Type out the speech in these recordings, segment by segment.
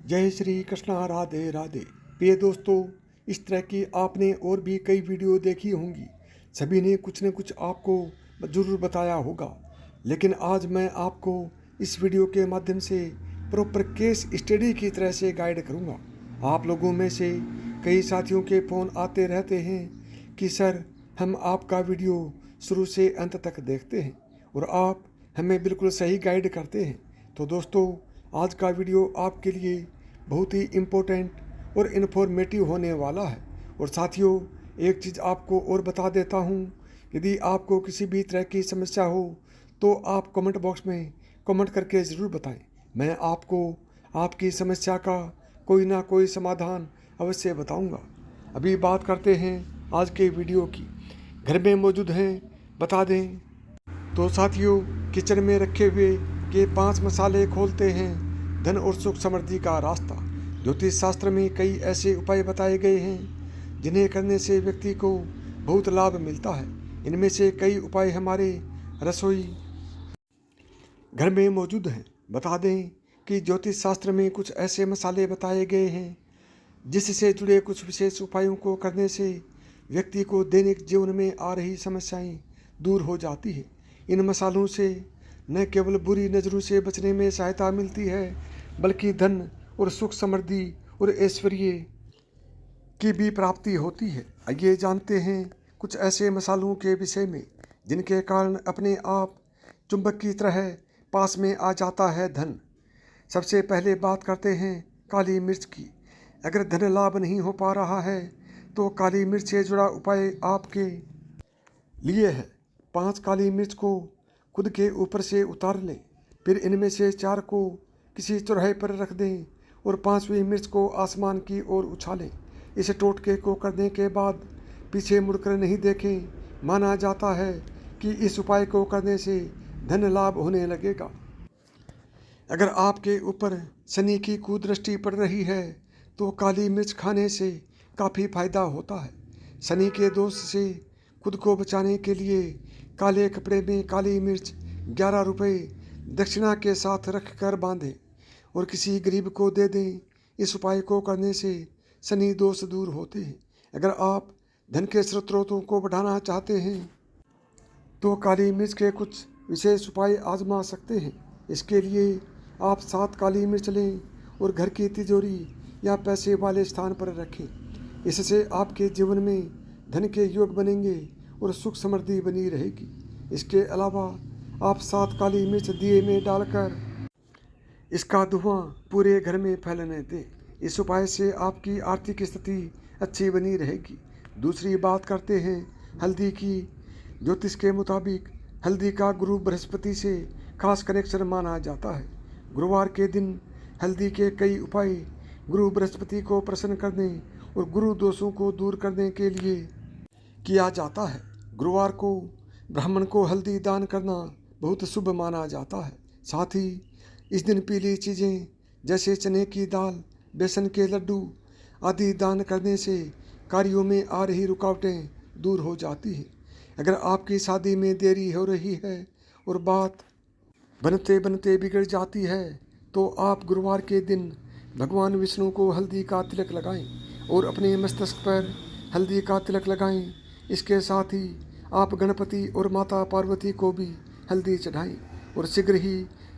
जय श्री कृष्णा, राधे राधे। प्रिय दोस्तों, इस तरह की आपने और भी कई वीडियो देखी होंगी। सभी ने कुछ न कुछ आपको ज़रूर बताया होगा, लेकिन आज मैं आपको इस वीडियो के माध्यम से प्रॉपर केस स्टडी की तरह से गाइड करूंगा। आप लोगों में से कई साथियों के फ़ोन आते रहते हैं कि सर, हम आपका वीडियो शुरू से अंत तक देखते हैं और आप हमें बिल्कुल सही गाइड करते हैं। तो दोस्तों, आज का वीडियो आपके लिए बहुत ही इम्पोर्टेंट और इन्फॉर्मेटिव होने वाला है। और साथियों, एक चीज़ आपको और बता देता हूँ, यदि आपको किसी भी तरह की समस्या हो तो आप कमेंट बॉक्स में कमेंट करके ज़रूर बताएं। मैं आपको आपकी समस्या का कोई ना कोई समाधान अवश्य बताऊंगा। अभी बात करते हैं आज के वीडियो की। घर में मौजूद हैं बता दें तो साथियों, किचन में रखे हुए ये 5 मसाले खोलते हैं धन और सुख समृद्धि का रास्ता। ज्योतिष शास्त्र में कई ऐसे उपाय बताए गए हैं जिन्हें करने से व्यक्ति को बहुत लाभ मिलता है। इनमें से कई उपाय हमारे रसोई घर में मौजूद हैं। बता दें कि ज्योतिष शास्त्र में कुछ ऐसे मसाले बताए गए हैं जिससे जुड़े कुछ विशेष उपायों को करने से व्यक्ति को दैनिक जीवन में आ रही समस्याएं दूर हो जाती है। इन मसालों से न केवल बुरी नज़रों से बचने में सहायता मिलती है, बल्कि धन और सुख समृद्धि और ऐश्वर्य की भी प्राप्ति होती है। आइए जानते हैं कुछ ऐसे मसालों के विषय में जिनके कारण अपने आप चुंबक की तरह पास में आ जाता है धन। सबसे पहले बात करते हैं काली मिर्च की। अगर धन लाभ नहीं हो पा रहा है तो काली मिर्च से जुड़ा उपाय आपके लिए है। 5 काली मिर्च को खुद के ऊपर से उतार लें, फिर इनमें से 4 को किसी चौराहे पर रख दें और 5वीं मिर्च को आसमान की ओर उछालें। इस टोटके को करने के बाद पीछे मुड़कर नहीं देखें। माना जाता है कि इस उपाय को करने से धन लाभ होने लगेगा। अगर आपके ऊपर शनि की कुदृष्टि पड़ रही है तो काली मिर्च खाने से काफ़ी फायदा होता है। शनि के दोष से खुद को बचाने के लिए काले कपड़े में काली मिर्च 11 रुपये दक्षिणा के साथ रख कर बांधें और किसी गरीब को दे दें। इस उपाय को करने से शनि दोष दूर होते हैं। अगर आप धन के स्रोतों को बढ़ाना चाहते हैं तो काली मिर्च के कुछ विशेष उपाय आजमा सकते हैं। इसके लिए आप 7 काली मिर्च लें और घर की तिजोरी या पैसे वाले स्थान पर रखें। इससे आपके जीवन में धन के योग बनेंगे और सुख समृद्धि बनी रहेगी। इसके अलावा आप 7 काली मिर्च दिए में डालकर इसका धुआं पूरे घर में फैलने दें। इस उपाय से आपकी आर्थिक स्थिति अच्छी बनी रहेगी। दूसरी बात करते हैं हल्दी की। ज्योतिष के मुताबिक हल्दी का गुरु बृहस्पति से खास कनेक्शन माना जाता है। गुरुवार के दिन हल्दी के कई उपाय गुरु बृहस्पति को प्रसन्न करने और गुरु दोषों को दूर करने के लिए किया जाता है। गुरुवार को ब्राह्मण को हल्दी दान करना बहुत शुभ माना जाता है। साथ ही इस दिन पीली चीज़ें जैसे चने की दाल, बेसन के लड्डू आदि दान करने से कार्यों में आ रही रुकावटें दूर हो जाती हैं। अगर आपकी शादी में देरी हो रही है और बात बनते बनते बिगड़ जाती है तो आप गुरुवार के दिन भगवान विष्णु को हल्दी का तिलक लगाएं और अपने मस्तिष्क पर हल्दी का तिलक लगाएं। इसके साथ ही आप गणपति और माता पार्वती को भी हल्दी चढ़ाएं और शीघ्र ही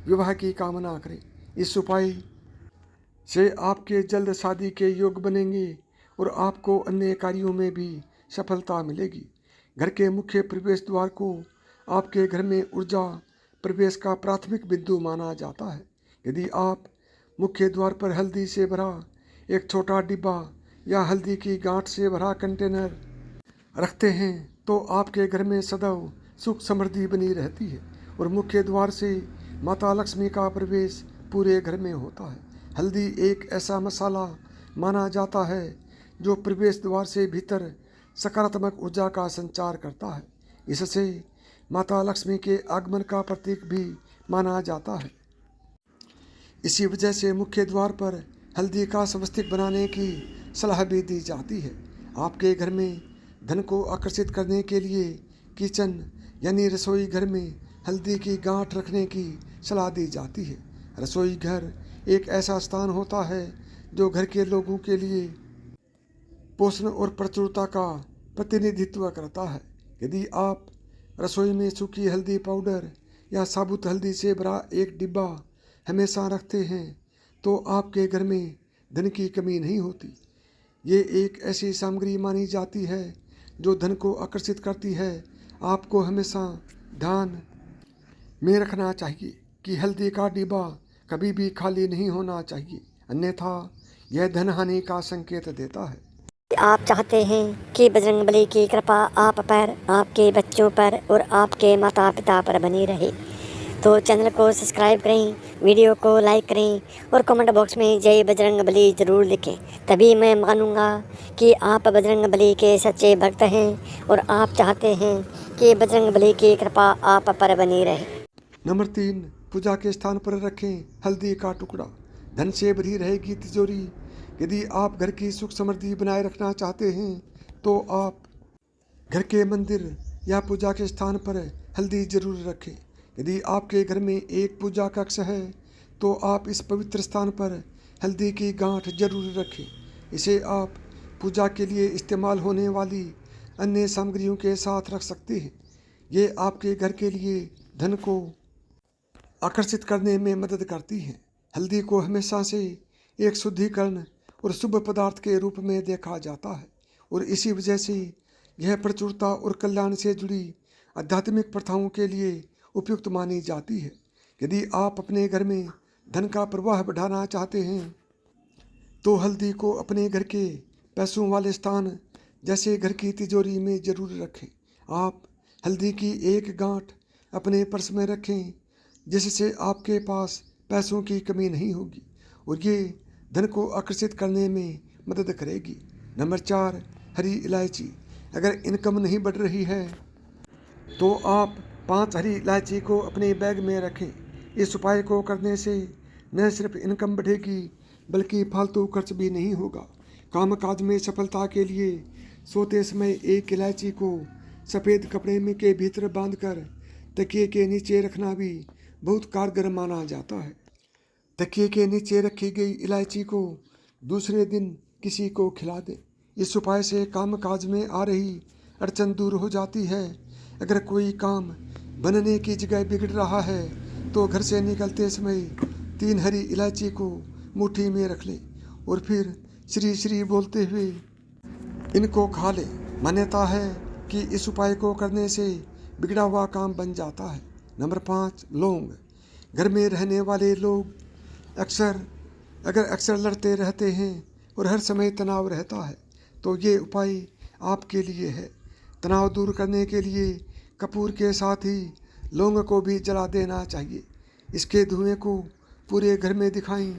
विवाह की कामना करें। इस उपाय से आपके जल्द शादी के योग बनेंगे और आपको अन्य कार्यों में भी सफलता मिलेगी। घर के मुख्य प्रवेश द्वार को आपके घर में ऊर्जा प्रवेश का प्राथमिक बिंदु माना जाता है। यदि आप मुख्य द्वार पर हल्दी से भरा एक छोटा डिब्बा या हल्दी की गांठ से भरा कंटेनर रखते हैं तो आपके घर में सदैव सुख समृद्धि बनी रहती है और मुख्य द्वार से माता लक्ष्मी का प्रवेश पूरे घर में होता है। हल्दी एक ऐसा मसाला माना जाता है जो प्रवेश द्वार से भीतर सकारात्मक ऊर्जा का संचार करता है। इससे माता लक्ष्मी के आगमन का प्रतीक भी माना जाता है। इसी वजह से मुख्य द्वार पर हल्दी का स्वस्तिक बनाने की सलाह भी दी जाती है। आपके घर में धन को आकर्षित करने के लिए किचन यानी रसोई घर में हल्दी की गांठ रखने की सलाह दी जाती है। रसोई घर एक ऐसा स्थान होता है जो घर के लोगों के लिए पोषण और प्रचुरता का प्रतिनिधित्व करता है। यदि आप रसोई में सूखी हल्दी पाउडर या साबुत हल्दी से भरा एक डिब्बा हमेशा रखते हैं तो आपके घर में धन की कमी नहीं होती। ये एक ऐसी सामग्री मानी जाती है जो धन को आकर्षित करती है। आपको हमेशा ध्यान में रखना चाहिए कि हल्दी का डिब्बा कभी भी खाली नहीं होना चाहिए, अन्यथा यह धन हानि का संकेत देता है। आप चाहते हैं कि बजरंगबली की कृपा आप पर, आपके बच्चों पर और आपके माता पिता पर बनी रहे तो चैनल को सब्सक्राइब करें, वीडियो को लाइक करें और कमेंट बॉक्स में जय बजरंगबली ज़रूर लिखें। तभी मैं मानूंगा कि आप बजरंगबली के सच्चे भक्त हैं और आप चाहते हैं कि बजरंगबली की कृपा आप पर बनी रहे। नंबर 3, पूजा के स्थान पर रखें हल्दी का टुकड़ा। धन से भरी रहेगी तिजोरी। यदि आप घर की सुख समृद्धि बनाए रखना चाहते हैं तो आप घर के मंदिर या पूजा के स्थान पर हल्दी जरूर रखें। यदि आपके घर में एक पूजा कक्ष है तो आप इस पवित्र स्थान पर हल्दी की गांठ जरूर रखें। इसे आप पूजा के लिए इस्तेमाल होने वाली अन्य सामग्रियों के साथ रख सकते हैं। ये आपके घर के लिए धन को आकर्षित करने में मदद करती है। हल्दी को हमेशा से एक शुद्धिकरण और शुभ पदार्थ के रूप में देखा जाता है और इसी वजह से यह प्रचुरता और कल्याण से जुड़ी आध्यात्मिक प्रथाओं के लिए उपयुक्त मानी जाती है। यदि आप अपने घर में धन का प्रवाह बढ़ाना चाहते हैं तो हल्दी को अपने घर के पैसों वाले स्थान जैसे घर की तिजोरी में जरूर रखें। आप हल्दी की एक गांठ अपने पर्स में रखें जिससे आपके पास पैसों की कमी नहीं होगी और ये धन को आकर्षित करने में मदद करेगी। नंबर 4, हरी इलायची। अगर इनकम नहीं बढ़ रही है तो आप 5 हरी इलायची को अपने बैग में रखें। इस उपाय को करने से न सिर्फ इनकम बढ़ेगी बल्कि फालतू खर्च भी नहीं होगा। कामकाज में सफलता के लिए सोते समय एक इलायची को सफ़ेद कपड़े में के भीतर बांधकर तकिए के नीचे रखना भी बहुत कारगर माना जाता है। तकिए के नीचे रखी गई इलायची को दूसरे दिन किसी को खिला दें। इस उपाय से कामकाज में आ रही अड़चन दूर हो जाती है। अगर कोई काम बनने की जगह बिगड़ रहा है तो घर से निकलते समय 3 हरी इलायची को मुट्ठी में रख लें और फिर श्री श्री बोलते हुए इनको खा लें। मान्यता है कि इस उपाय को करने से बिगड़ा हुआ काम बन जाता है। नंबर 5, लौंग। घर में रहने वाले लोग अक्सर लड़ते रहते हैं और हर समय तनाव रहता है तो ये उपाय आपके लिए है। तनाव दूर करने के लिए कपूर के साथ ही लौंग को भी जला देना चाहिए। इसके धुएं को पूरे घर में दिखाएं।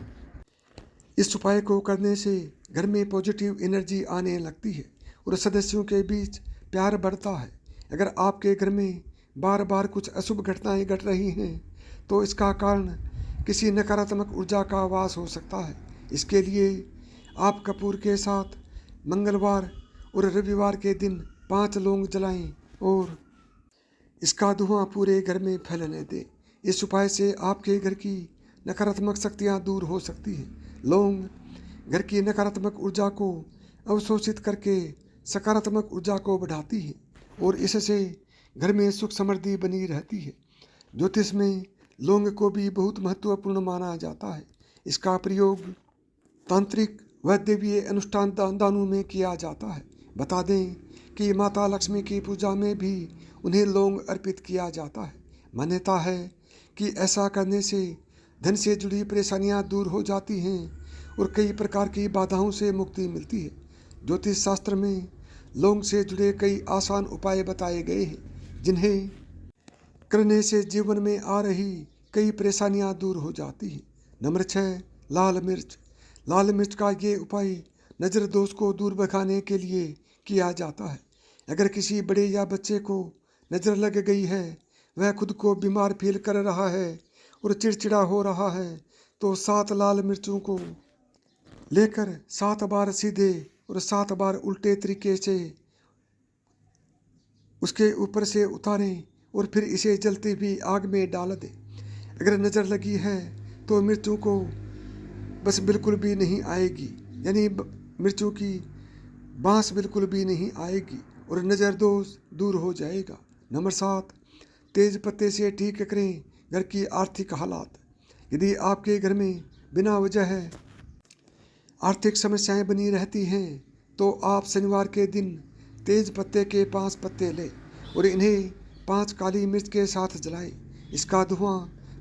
इस उपाय को करने से घर में पॉजिटिव एनर्जी आने लगती है और सदस्यों के बीच प्यार बढ़ता है। अगर आपके घर में बार बार कुछ अशुभ घटनाएं घट रही हैं तो इसका कारण किसी नकारात्मक ऊर्जा का वास हो सकता है। इसके लिए आप कपूर के साथ मंगलवार और रविवार के दिन 5 लौंग जलाएं और इसका धुआं पूरे घर में फैलने दें। इस उपाय से आपके घर की नकारात्मक शक्तियां दूर हो सकती हैं। लौंग घर की नकारात्मक ऊर्जा को अवशोषित करके सकारात्मक ऊर्जा को बढ़ाती है और इससे घर में सुख समृद्धि बनी रहती है। ज्योतिष में लौंग को भी बहुत महत्वपूर्ण माना जाता है। इसका प्रयोग तांत्रिक व दैवीय अनुष्ठान दानों में किया जाता है। बता दें कि माता लक्ष्मी की पूजा में भी उन्हें लौंग अर्पित किया जाता है। मान्यता है कि ऐसा करने से धन से जुड़ी परेशानियां दूर हो जाती हैं और कई प्रकार की बाधाओं से मुक्ति मिलती है। ज्योतिष शास्त्र में लौंग से जुड़े कई आसान उपाय बताए गए हैं जिन्हें करने से जीवन में आ रही कई परेशानियां दूर हो जाती हैं। नंबर 6, लाल मिर्च। लाल मिर्च का ये उपाय नज़र दोष को दूर भगाने के लिए किया जाता है। अगर किसी बड़े या बच्चे को नज़र लग गई है, वह खुद को बीमार फील कर रहा है और चिड़चिड़ा हो रहा है तो 7 लाल मिर्चों को लेकर 7 बार सीधे और 7 बार उल्टे तरीके से उसके ऊपर से उतारें और फिर इसे जलती हुई आग में डाल दें। अगर नज़र लगी है तो मिर्चों को बस बिल्कुल भी नहीं आएगी, यानी मिर्चों की बांस बिल्कुल भी नहीं आएगी और नज़र दोष दूर हो जाएगा। नंबर 7, तेज पत्ते से ठीक करें घर की आर्थिक हालात। यदि आपके घर में बिना वजह आर्थिक समस्याएं बनी रहती हैं तो आप शनिवार के दिन तेज पत्ते के 5 पत्ते लें और इन्हें 5 काली मिर्च के साथ जलाएं। इसका धुआं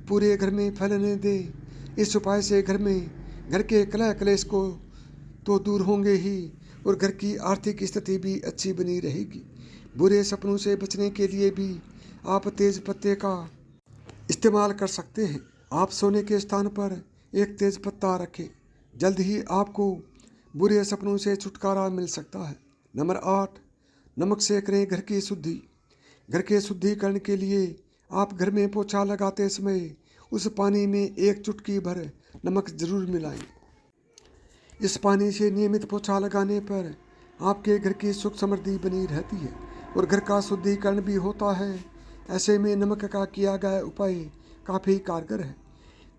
पूरे घर में फैलने दें। इस उपाय से घर के कलह कलेश को तो दूर होंगे ही और घर की आर्थिक स्थिति भी अच्छी बनी रहेगी। बुरे सपनों से बचने के लिए भी आप तेज पत्ते का इस्तेमाल कर सकते हैं। आप सोने के स्थान पर एक तेज पत्ता रखें, जल्द ही आपको बुरे सपनों से छुटकारा मिल सकता है। नंबर 8, नमक से करें घर की शुद्धि। घर के शुद्धिकरण के लिए आप घर में पोछा लगाते समय उस पानी में 1 चुटकी भर नमक जरूर मिलाएं। इस पानी से नियमित पोछा लगाने पर आपके घर की सुख समृद्धि बनी रहती है और घर का शुद्धिकरण भी होता है। ऐसे में नमक का किया गया उपाय काफ़ी कारगर है।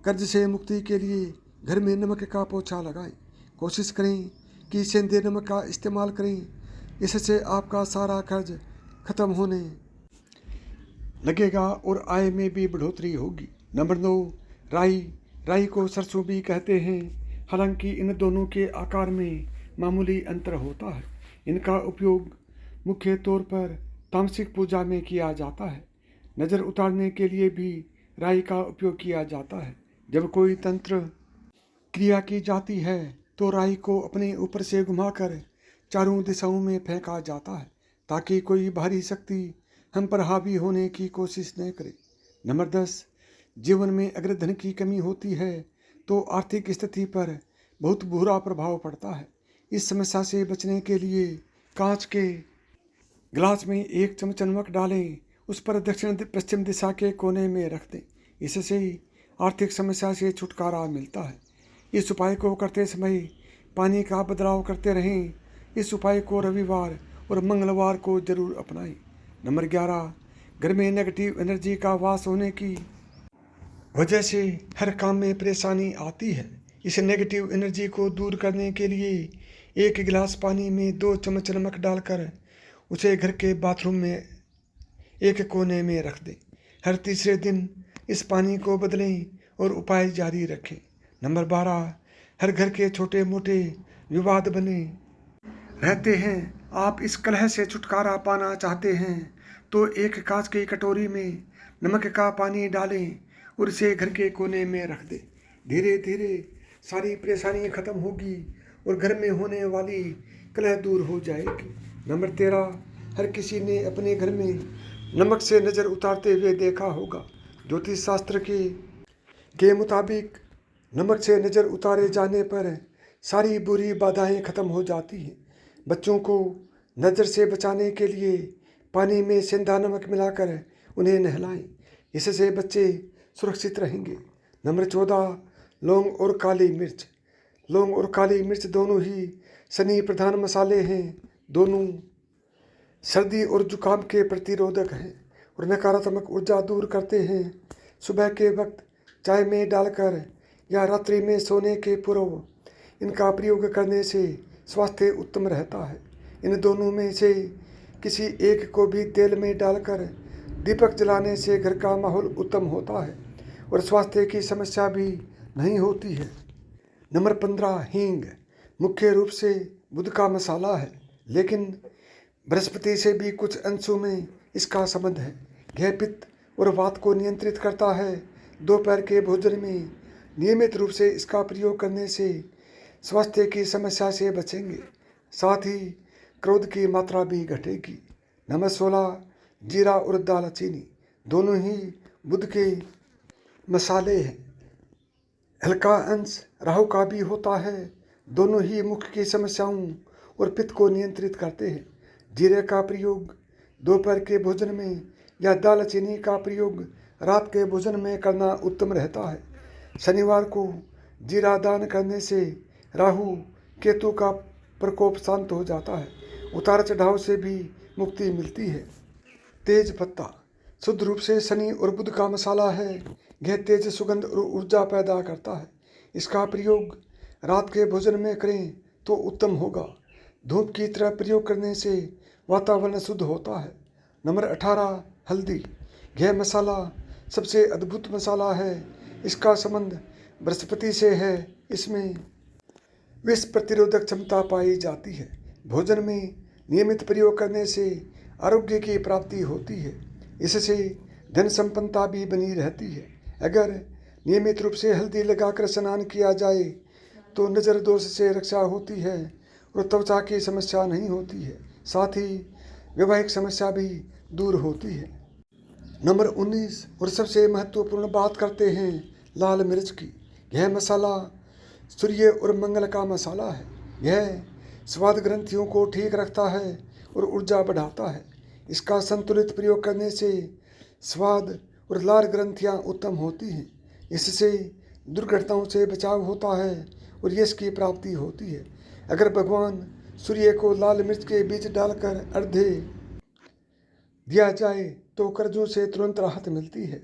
कर्ज से मुक्ति के लिए घर में नमक का पोछा लगाएं। कोशिश करें कि सेंधे नमक का इस्तेमाल करें, इससे आपका सारा कर्ज खत्म होने लगेगा और आय में भी बढ़ोतरी होगी। नंबर 9, राई को सरसों भी कहते हैं, हालांकि इन दोनों के आकार में मामूली अंतर होता है। इनका उपयोग मुख्य तौर पर तामसिक पूजा में किया जाता है। नज़र उतारने के लिए भी राई का उपयोग किया जाता है। जब कोई तंत्र क्रिया की जाती है तो राई को अपने ऊपर से घुमाकर चारों दिशाओं में फेंका जाता है ताकि कोई बाहरी शक्ति हम पर हावी होने की कोशिश न करे। नंबर 10, जीवन में अगर धन की कमी होती है तो आर्थिक स्थिति पर बहुत बुरा प्रभाव पड़ता है। इस समस्या से बचने के लिए कांच के गिलास में 1 चम्मच नमक डालें, उस पर दक्षिण पश्चिम दिशा के कोने में रख दें। इससे आर्थिक समस्या से छुटकारा मिलता है। इस उपाय को करते समय पानी का बदलाव करते रहें। इस उपाय को रविवार और मंगलवार को जरूर अपनाएं। नंबर 11, घर में नेगेटिव एनर्जी का वास होने की वजह से हर काम में परेशानी आती है। इस नेगेटिव एनर्जी को दूर करने के लिए 1 गिलास पानी में 2 चम्मच नमक डालकर उसे घर के बाथरूम में एक कोने में रख दें। हर तीसरे दिन इस पानी को बदलें और उपाय जारी रखें। नंबर 12, हर घर के छोटे मोटे विवाद बने रहते हैं। आप इस कलह से छुटकारा पाना चाहते हैं तो एक कांच की कटोरी में नमक का पानी डालें और इसे घर के कोने में रख दें। धीरे धीरे सारी परेशानी खत्म होगी और घर में होने वाली कलह दूर हो जाएगी। नंबर 13, हर किसी ने अपने घर में नमक से नज़र उतारते हुए देखा होगा। ज्योतिष शास्त्र के मुताबिक नमक से नज़र उतारे जाने पर सारी बुरी बाधाएं खत्म हो जाती हैं। बच्चों को नज़र से बचाने के लिए पानी में सेंधा नमक मिलाकर उन्हें नहलाएं, इससे बच्चे सुरक्षित रहेंगे। नंबर 14, लौंग और काली मिर्च। लौंग और काली मिर्च दोनों ही शनि प्रधान मसाले हैं। दोनों सर्दी और जुकाम के प्रतिरोधक हैं और नकारात्मक ऊर्जा दूर करते हैं। सुबह के वक्त चाय में डालकर या रात्रि में सोने के पूर्व इनका प्रयोग करने से स्वास्थ्य उत्तम रहता है। इन दोनों में से किसी एक को भी तेल में डालकर दीपक जलाने से घर का माहौल उत्तम होता है और स्वास्थ्य की समस्या भी नहीं होती है। नंबर 15, हींग। मुख्य रूप से बुध का मसाला है, लेकिन बृहस्पति से भी कुछ अंशों में इसका संबंध है। यह पित्त और वात को नियंत्रित करता है। दोपहर के भोजन में नियमित रूप से इसका प्रयोग करने से स्वास्थ्य की समस्या से बचेंगे, साथ ही क्रोध की मात्रा भी घटेगी। नंबर 16, जीरा और दालचीनी। दोनों ही बुध के मसाले हैं। हल्का अंश राहु का भी होता है। दोनों ही मुख की समस्याओं और पित्त को नियंत्रित करते हैं। जीरे का प्रयोग दोपहर के भोजन में या दालचीनी का प्रयोग रात के भोजन में करना उत्तम रहता है। शनिवार को जीरा दान करने से राहु केतु का प्रकोप शांत हो जाता है। उतार चढ़ाव से भी मुक्ति मिलती है। तेज पत्ता शुद्ध रूप से शनि और बुध का मसाला है। यह तेज सुगंध और ऊर्जा पैदा करता है। इसका प्रयोग रात के भोजन में करें तो उत्तम होगा। धूप की तरह प्रयोग करने से वातावरण शुद्ध होता है। नंबर 18 हल्दी। यह मसाला सबसे अद्भुत मसाला है। इसका संबंध बृहस्पति से है। इसमें विष प्रतिरोधक क्षमता पाई जाती है। भोजन में नियमित प्रयोग करने से आरोग्य की प्राप्ति होती है। इससे धन संपन्नता भी बनी रहती है। अगर नियमित रूप से हल्दी लगाकर स्नान किया जाए तो नज़र दोष से रक्षा होती है और त्वचा की समस्या नहीं होती है। साथ ही वैवाहिक समस्या भी दूर होती है। नंबर 19 और सबसे महत्वपूर्ण बात करते हैं लाल मिर्च की। यह मसाला सूर्य और मंगल का मसाला है। यह स्वाद ग्रंथियों को ठीक रखता है और ऊर्जा बढ़ाता है। इसका संतुलित प्रयोग करने से स्वाद और लाल ग्रंथियाँ उत्तम होती हैं। इससे दुर्घटनाओं से बचाव होता है और यश की प्राप्ति होती है। अगर भगवान सूर्य को लाल मिर्च के बीज डालकर अर्घ्य दिया जाए तो कर्जों से तुरंत राहत मिलती है।